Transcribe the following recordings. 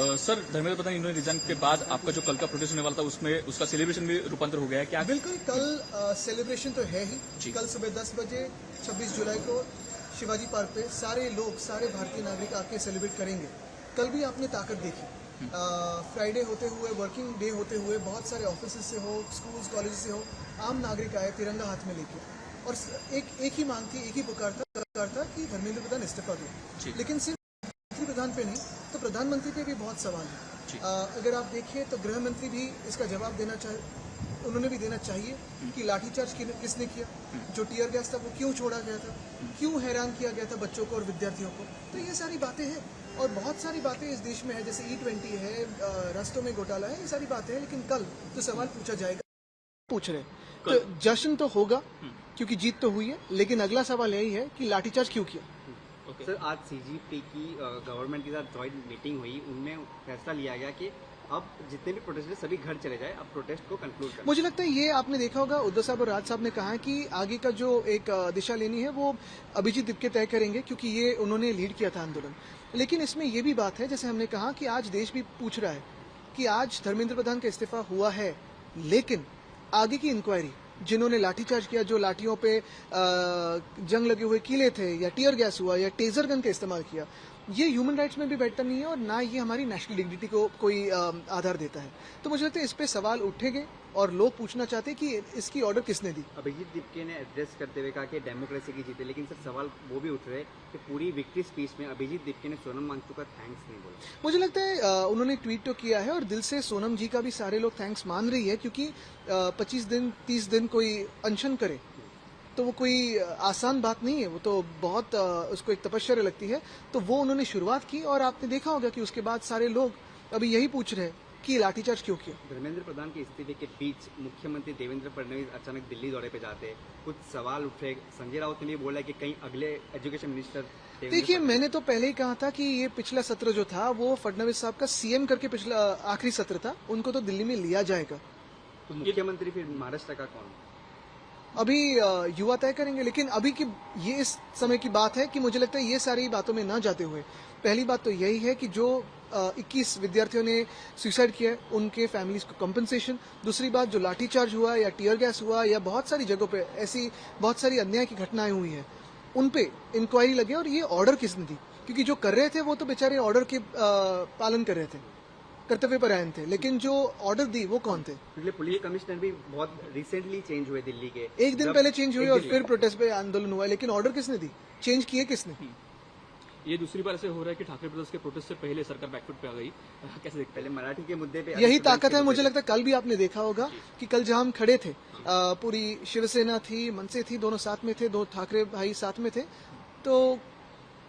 Sir, Dharmendra Pradhan इन्होंने resign के बाद आपका जो कल का प्रोटेस्ट होने वाला था उसमें उसका सेलिब्रेशन भी रूपांतर हो गया है क्या? बिल्कुल, कल सेलिब्रेशन तो है ही। कल सुबह 10 बजे 26 जुलाई को शिवाजी पार्क पे सारे लोग, सारे भारतीय नागरिक आके सेलिब्रेट करेंगे। कल भी आपने ताकत देखी। फ्राइडे होते हुए, वर्किंग डे होते हुए, बहुत सारे ऑफिस से हो, स्कूल्स कॉलेज से हो, आम नागरिक आए तिरंगा हाथ में लेके, और एक ही मांग थी, एक ही पुकार था कि धर्मेंद्र प्रधान इस्तीफा दो। लेकिन सिर्फ मंत्री प्रधान पे नहीं, तो प्रधानमंत्री पे भी बहुत सवाल है। अगर आप देखिए तो गृह मंत्री भी इसका जवाब देना उन्होंने भी देना चाहिए कि लाठीचार्ज किसने किया, जो टीयर गैस था वो क्यों छोड़ा गया था, क्यों हैरान किया गया था बच्चों को और विद्यार्थियों को। तो ये सारी बातें हैं और बहुत सारी बातें इस देश में है, जैसे E20 है, रास्तों में घोटाला है, ये सारी बातें हैं। लेकिन कल जो सवाल पूछा जाएगा, पूछ रहे तो जश्न तो होगा क्योंकि जीत तो हुई है, लेकिन अगला सवाल यही है कि लाठीचार्ज क्यों किया। सर, आज CGP की गवर्नमेंट के साथ जॉइंट मीटिंग हुई, उनमें फैसला लिया गया कि अब जितने भी प्रोटेस्टर सभी घर चले जाए, अब प्रोटेस्ट को कंक्लूड करें। मुझे लगता है ये आपने देखा होगा, उद्धव साहब और राज साहब ने कहा है कि आगे का जो एक दिशा लेनी है वो अभिजीत दीपके तय करेंगे, क्योंकि ये उन्होंने लीड किया था आंदोलन। लेकिन इसमें ये भी बात है, जैसे हमने कहा कि आज देश भी पूछ रहा है कि आज धर्मेंद्र प्रधान का इस्तीफा हुआ है, लेकिन आगे की इंक्वायरी, जिन्होंने लाठीचार्ज किया, जो लाठियों पे जंग लगे हुए कीले थे, या टीयर गैस हुआ, या टेजर गन का इस्तेमाल किया, ये ह्यूमन राइट्स में भी बैठता नहीं है और ना ये हमारी नेशनल डिग्निटी को कोई आधार देता है। तो मुझे लगता है इस पे सवाल उठेंगे और लोग पूछना चाहते हैं कि इसकी ऑर्डर किसने दी। अभिजीत दीपके ने एड्रेस करते हुए कहा कि डेमोक्रेसी की जीत है, लेकिन सर सवाल वो भी उठ रहे कि पूरी विक्ट्री स्पीच में अभिजीत दीपके ने सोनम वांगचुक का थैंक्स नहीं बोला। मुझे लगता है उन्होंने ट्वीट तो किया है और दिल से सोनम जी का भी सारे लोग थैंक्स मान रही है, क्योंकि 25 दिन 30 दिन कोई अनशन करे तो वो कोई आसान बात नहीं है, वो तो बहुत उसको एक तपस्या लगती है। तो वो उन्होंने शुरुआत की और आपने देखा होगा कि उसके बाद सारे लोग अभी यही पूछ रहे हैं कि लाठीचार्ज क्यों किया। धर्मेंद्र प्रधान के इस्तीफे के बीच मुख्यमंत्री देवेंद्र फडणवीस अचानक दिल्ली दौरे पे जाते, कुछ सवाल उठे। संजय राउत ने भी बोला कि कहीं अगले एजुकेशन मिनिस्टर। देखिए, मैंने तो पहले ही कहा था कि ये पिछला सत्र जो था वो फडणवीस साहब का CM करके पिछला आखिरी सत्र था, उनको तो दिल्ली में लिया जाएगा। तो मुख्यमंत्री फिर महाराष्ट्र का कौन? अभी युवा तय करेंगे, लेकिन अभी की ये इस समय की बात है कि मुझे लगता है ये सारी बातों में ना जाते हुए पहली बात तो यही है कि जो 21 विद्यार्थियों ने सुसाइड किया है उनके फैमिलीज को कंपनसेशन। दूसरी बात, जो लाठीचार्ज हुआ या टीयर गैस हुआ या बहुत सारी जगहों पे ऐसी बहुत सारी अन्याय की घटनाएं हुई हैं, उन पे इंक्वायरी लगे और ये ऑर्डर किसने दी, क्योंकि जो कर रहे थे वो तो बेचारे ऑर्डर के पालन कर रहे थे, कर्तव्य परायण थे, लेकिन जो ऑर्डर दी वो कौन थे? पिछले पुलिस कमिश्नर भी बहुत रिसेंटली चेंज हुए दिल्ली के, एक दिन पहले चेंज हुए और फिर प्रोटेस्ट पे आंदोलन हुआ, लेकिन ऑर्डर किसने दी, चेंज किए किसने? ये दूसरी बार ऐसे हो रहा है कि ठाकरे ब्रदर्स के प्रोटेस्ट से पहले सरकार बैकफुट पे आ गई, कैसे देखते? पहले मराठी के मुद्दे पे यही ताकत है। मुझे लगता है कल भी आपने देखा होगा कि कल जहां हम खड़े थे, पूरी शिवसेना थी, मनसे थी, दोनों साथ में थे, दो ठाकरे भाई साथ में थे, तो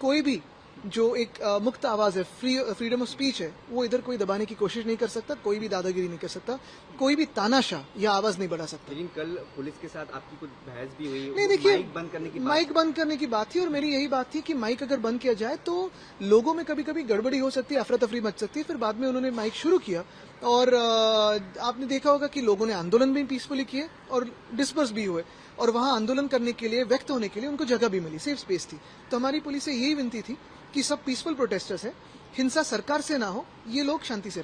कोई भी जो एक मुक्त आवाज है, फ्रीडम ऑफ स्पीच है, वो इधर कोई दबाने की कोशिश नहीं कर सकता, कोई भी दादागिरी नहीं कर सकता, कोई भी तानाशाह या आवाज नहीं बढ़ा सकता। लेकिन कल पुलिस के साथ आपकी कुछ बहस भी हुई। नहीं, देखिए, माइक बंद करने की बात थी और मेरी यही बात थी कि माइक अगर बंद किया जाए तो लोगों में कभी कभी गड़बड़ी हो सकती है, अफरा तफरी मच सकती है। फिर बाद में उन्होंने माइक शुरू किया और आपने देखा होगा कि लोगों ने आंदोलन भी पीसफुली किए और डिस्पर्स भी हुए, और वहां आंदोलन करने के लिए, व्यक्त होने के लिए उनको जगह भी मिली, सेफ स्पेस थी। तो हमारी पुलिस से यही विनती थी कि सब पीसफुल प्रोटेस्टर्स हैं, हिंसा सरकार से ना हो, ये लोग शांति से